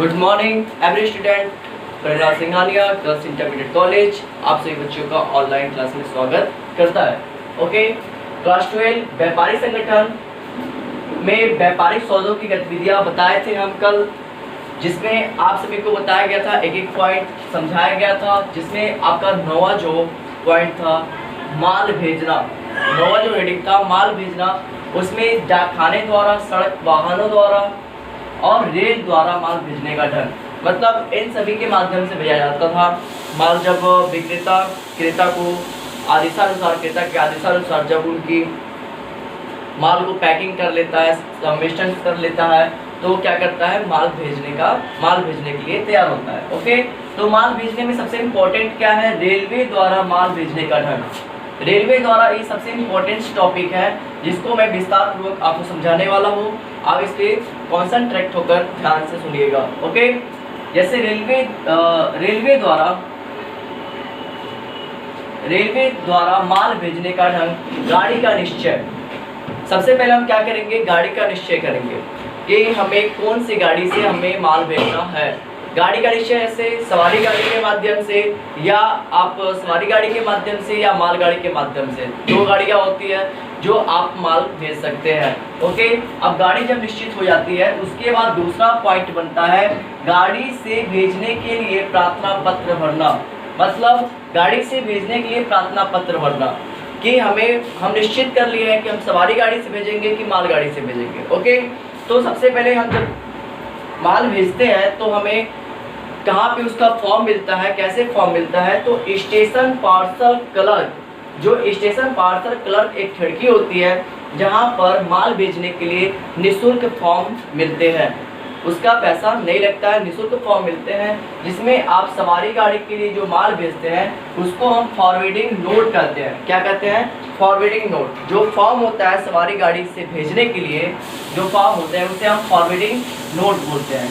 Good morning every student. Prahlad Singhania girls intermediate college आप सभी बच्चों का ऑनलाइन क्लास में स्वागत करता है। ओके, क्लास 12 व्यापारी संगठन में व्यापारिक सौदों की गतिविधियां बताए थे हम कल, जिसमें आप सभी को बताया गया था, एक एक पॉइंट समझाया गया था, जिसमें आपका नौवां जो पॉइंट था माल भेजना, नौवां जो हेडिंग था माल भेजना, उसमें डाकखाने द्वारा, सड़क वाहनों द्वारा और रेल द्वारा माल भेजने का ढंग, मतलब इन सभी के माध्यम से भेजा जाता था माल। जब विक्रेता क्रेता को आदेशानुसार, क्रेता के आदेशानुसार जब उनकी माल को पैकिंग कर लेता है, सबमिशन कर लेता है, तो क्या करता है, माल भेजने के लिए तैयार होता है। ओके, तो माल भेजने में सबसे इम्पोर्टेंट क्या है, रेलवे द्वारा माल भेजने का ढंग। रेलवे द्वारा ये सबसे इम्पोर्टेंट टॉपिक है, जिसको मैं विस्तार पूर्वक आपको समझाने वाला हूँ। आप इस पे कॉन्सेंट्रेट होकर ध्यान से सुनिएगा। ओके, जैसे रेलवे द्वारा माल भेजने का ढंग, गाड़ी का निश्चय। सबसे पहले हम क्या करेंगे, गाड़ी का निश्चय करेंगे कि हमें कौन सी गाड़ी से हमें माल भेजना है। गाड़ी का निश्चय ऐसे सवारी गाड़ी के माध्यम से, या आप सवारी गाड़ी के माध्यम से या मालगाड़ी के माध्यम से, दो गाड़ियाँ होती है जो आप माल भेज सकते हैं। ओके, अब गाड़ी जब निश्चित हो जाती है, उसके बाद दूसरा पॉइंट बनता है गाड़ी से भेजने के लिए प्रार्थना पत्र भरना। मतलब गाड़ी से भेजने के लिए प्रार्थना पत्र भरना कि हम निश्चित कर लिए हैं कि हम सवारी गाड़ी से भेजेंगे कि मालगाड़ी से भेजेंगे। ओके, तो सबसे पहले हम जब माल भेजते हैं तो हमें कहाँ पे उसका फॉर्म मिलता है, कैसे फॉर्म मिलता है, तो स्टेशन पार्सल क्लर्क, जो स्टेशन पार्सल क्लर्क एक खिड़की होती है जहाँ पर माल भेजने के लिए निःशुल्क फॉर्म मिलते हैं। उसका पैसा नहीं लगता है, निःशुल्क फॉर्म मिलते हैं, जिसमें आप सवारी गाड़ी के लिए जो माल भेजते हैं उसको हम फॉरवर्डिंग नोट कहते हैं। क्या कहते हैं, फॉरवर्डिंग नोट। जो फॉर्म होता है सवारी गाड़ी से भेजने के लिए, जो फॉर्म होते हैं उसे हम फॉरवर्डिंग नोट बोलते हैं।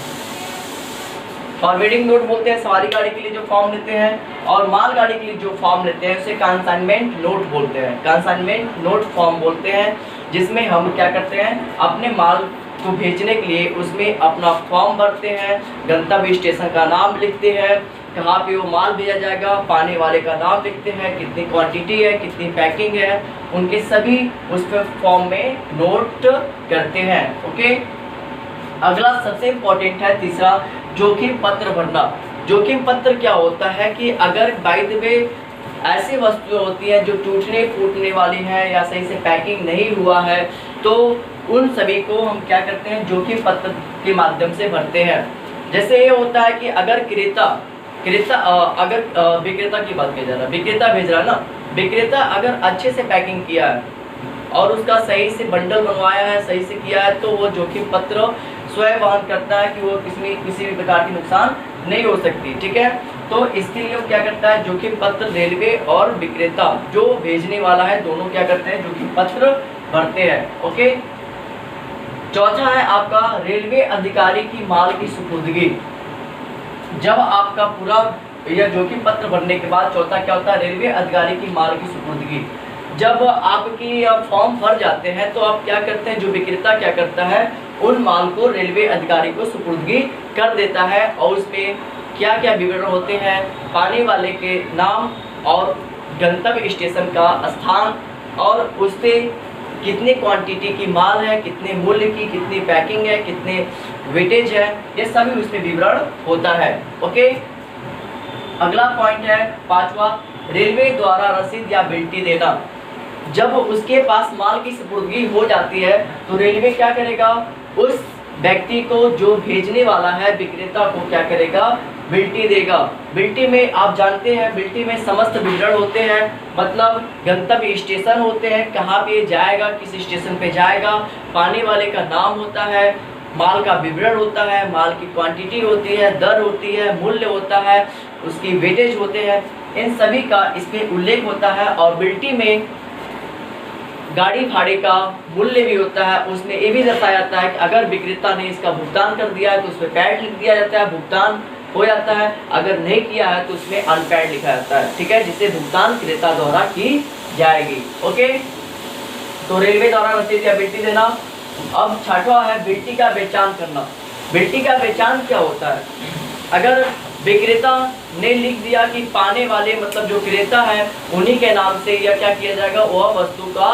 फॉरवर्डिंग नोट बोलते हैं सवारी गाड़ी के लिए जो फॉर्म लेते हैं, और माल गाड़ी के लिए जो फॉर्म लेते हैं उसे कंसाइनमेंट नोट बोलते हैं। कंसाइनमेंट नोट फॉर्म बोलते हैं, जिसमें हम क्या करते हैं, अपने माल को भेजने के लिए उसमें अपना फॉर्म भरते हैं, गंतव्य स्टेशन का नाम लिखते हैं, कहाँ पे वो माल भेजा जाएगा, पाने वाले का नाम लिखते हैं, कितनी क्वांटिटी है, कितनी पैकिंग है, उनके सभी उस पर फॉर्म में नोट करते हैं। ओके, अगला सबसे इम्पोर्टेंट है तीसरा, जोखिम पत्र भरना। जोखिम पत्र क्या होता है कि अगर बाय द वे ऐसी वस्तुएं होती हैं जो टूटने फूटने वाली हैं या सही से पैकिंग नहीं हुआ है, तो उन सभी को हम क्या करते हैं, जोखिम पत्र के माध्यम से भरते हैं। जैसे ये होता है कि अगर विक्रेता की बात किया जा रहा है, विक्रेता भेज रहा है ना, विक्रेता अगर अच्छे से पैकिंग किया है और उसका सही से बंडल बनवाया है, सही से किया है, तो वो जोखिम पत्र स्वयं वहन करता है कि वो किसी भी प्रकार की नुकसान नहीं हो सकती। ठीक है, तो इसके लिए वो क्या करता है, जोखिम पत्र रेलवे और विक्रेता जो भेजने वाला है दोनों क्या करते हैं, जोखिम पत्र भरते हैं। ओके, चौथा है आपका रेलवे अधिकारी की माल की सुपुर्दगी। जब आपका पूरा यह जोखिम पत्र भरने के बाद चौथा क्या होता है, रेलवे अधिकारी की माल की सुपुर्दगी। जब आपकी फॉर्म भर जाते हैं तो आप क्या करते हैं, जो विक्रेता क्या करता है, उन माल को रेलवे अधिकारी को सुपुर्दगी कर देता है, और उसमें क्या क्या विवरण होते हैं, पाने वाले के नाम और गंतव्य स्टेशन का स्थान, और उससे कितनी क्वांटिटी की माल है, कितने मूल्य की, कितनी पैकिंग है, कितने वेटेज है, ये सभी उसमें विवरण होता है। ओके, अगला पॉइंट है पांचवा, रेलवे द्वारा रसीद या बिल्टी देना। जब उसके पास माल की सुपुर्दगी हो जाती है तो रेलवे क्या करेगा, उस व्यक्ति को जो भेजने वाला है, विक्रेता को क्या करेगा, बिल्टी देगा। बिल्टी में आप जानते हैं, बिल्टी में समस्त विवरण होते हैं, मतलब गंतव्य स्टेशन होते हैं, कहाँ पे जाएगा, किस स्टेशन पे जाएगा, पाने वाले का नाम होता है, माल का विवरण होता है, माल की क्वांटिटी होती है, दर होती है, मूल्य होता है, उसकी वेटेज होते हैं, इन सभी का इसमें उल्लेख होता है। और बिल्टी में गाड़ी भाड़े का मूल्य भी होता है, उसमें ये भी दर्शाया जाता है कि अगर विक्रेता ने इसका भुगतान कर दिया है तो उसमें पैड लिख दिया जाता है, भुगतान हो जाता है, अगर नहीं किया है तो उसमें अनपैड लिखा जाता है। ठीक है, जिससे भुगतान क्रेता द्वारा की जाएगी। ओके, तो रेलवे द्वारा रसीद या बिल्टी देना। अब छठवां है बिल्टी का पहचान करना। बिल्टी का पहचान क्या होता है? अगर विक्रेता ने लिख दिया कि पाने वाले मतलब जो क्रेता है उन्हीं के नाम से या क्या किया जाएगा, वह वस्तु का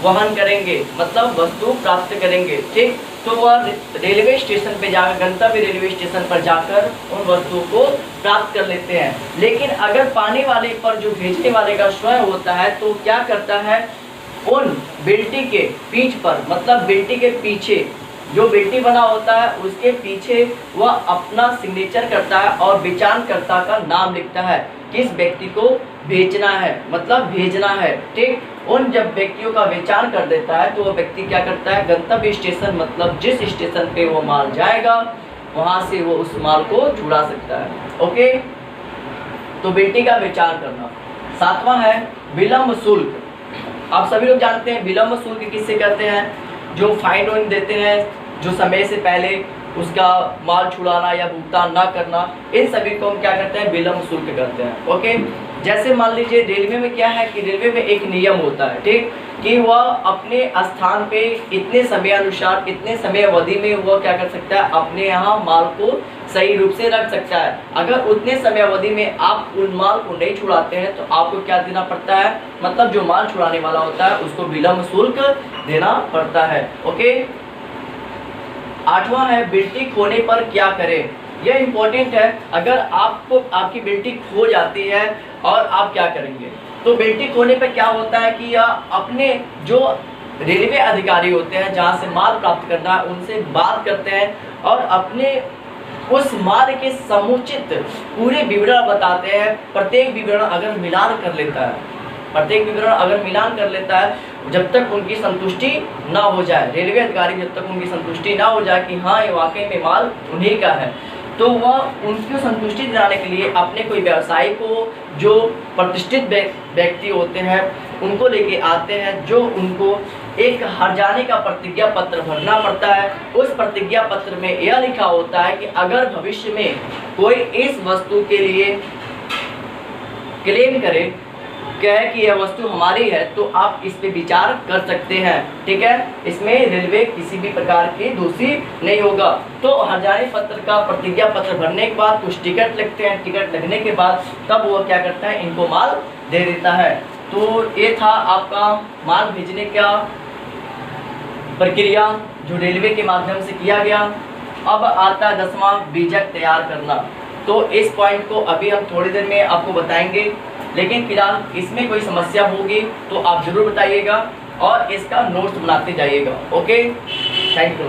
वहन करेंगे, मतलब वस्तु प्राप्त करेंगे, ठीक। तो वह रेलवे स्टेशन पे जाकर, गंतव्य रेलवे स्टेशन पर जाकर उन वस्तुओं को प्राप्त कर लेते हैं। लेकिन अगर पाने वाले पर जो भेजने वाले का स्वयं होता है तो क्या करता है, उन बिल्टी के पीठ पर, मतलब बिल्टी के पीछे जो बिल्टी बना होता है उसके पीछे वह अपना सिग्नेचर करता है और विचारणकर्ता का नाम लिखता है, किस व्यक्ति को भेजना है, मतलब भेजना है, ठीक। उन जब व्यक्तियों का विचार कर देता है तो वह व्यक्ति क्या करता है, गंतव्य स्टेशन मतलब जिस स्टेशन पे वो माल जाएगा वहां से वो उस माल को छुड़ा सकता है। ओके, तो बिल्टी का विचार करना। 7वां है विलंब शुल्क। आप सभी लोग जानते हैं विलंब शुल्क किससे कहते हैं, जो फाइन वाइन देते हैं, जो समय से पहले उसका माल छुड़ाना या भुगतान ना करना, इन सभी को हम क्या करते हैं, विलंब शुल्क कहते हैं। ओके, जैसे मान लीजिए रेलवे में क्या है कि रेलवे में एक नियम होता है, ठीक, कि वह अपने स्थान पे इतने समय अनुसार, इतने समय अवधि में वह क्या कर सकता है, अपने यहाँ माल को सही रूप से रख सकता है। अगर उतने समय अवधि में आप उन माल को नहीं छुड़ाते हैं तो आपको क्या देना पड़ता है, मतलब जो माल छुड़ाने वाला होता है उसको विलंब शुल्क देना पड़ता है। ओके, 8वां है बिल्टी खोने पर क्या करें। यह इंपॉर्टेंट है। अगर आपको आपकी बिल्टी खो जाती है और आप क्या करेंगे, तो बिल्टी खोने पर क्या होता है कि अपने जो रेलवे अधिकारी होते हैं जहां से माल प्राप्त करना है उनसे बात करते हैं और अपने उस माल के समुचित पूरे विवरण बताते हैं। प्रत्येक विवरण अगर मिलान कर लेता है, प्रत्येक विवरण अगर मिलान कर लेता है, जब तक उनकी संतुष्टि ना हो जाए, रेलवे अधिकारी जब तक उनकी संतुष्टि ना हो जाए कि हाँ ये वाकई में माल उन्हीं का है, तो वह उनकी संतुष्टि दिलाने के लिए अपने कोई व्यवसायी को, जो प्रतिष्ठित व्यक्ति होते हैं उनको लेके आते हैं, जो उनको एक हर्जाने का प्रतिज्ञा पत्र भरना पड़ता है। उस प्रतिज्ञा पत्र में यह लिखा होता है कि अगर भविष्य में कोई इस वस्तु के लिए क्लेम करे, कहे कि यह वस्तु हमारी है, तो आप इस पे विचार कर सकते हैं, ठीक है। इसमें रेलवे किसी भी प्रकार की दोषी नहीं होगा। तो हर्जाने पत्र का प्रतिज्ञा पत्र भरने के बाद कुछ टिकट लगते हैं, टिकट लगने के बाद तब वो क्या करता है, इनको माल दे देता है। तो ये था आपका माल भेजने का प्रक्रिया जो रेलवे के माध्यम से किया गया। अब आता है 10वां बीजक तैयार करना। तो इस पॉइंट को अभी हम थोड़ी देर में आपको बताएंगे, लेकिन फिलहाल इसमें कोई समस्या होगी तो आप ज़रूर बताइएगा और इसका नोट्स बनाते जाइएगा। Okay, thank you.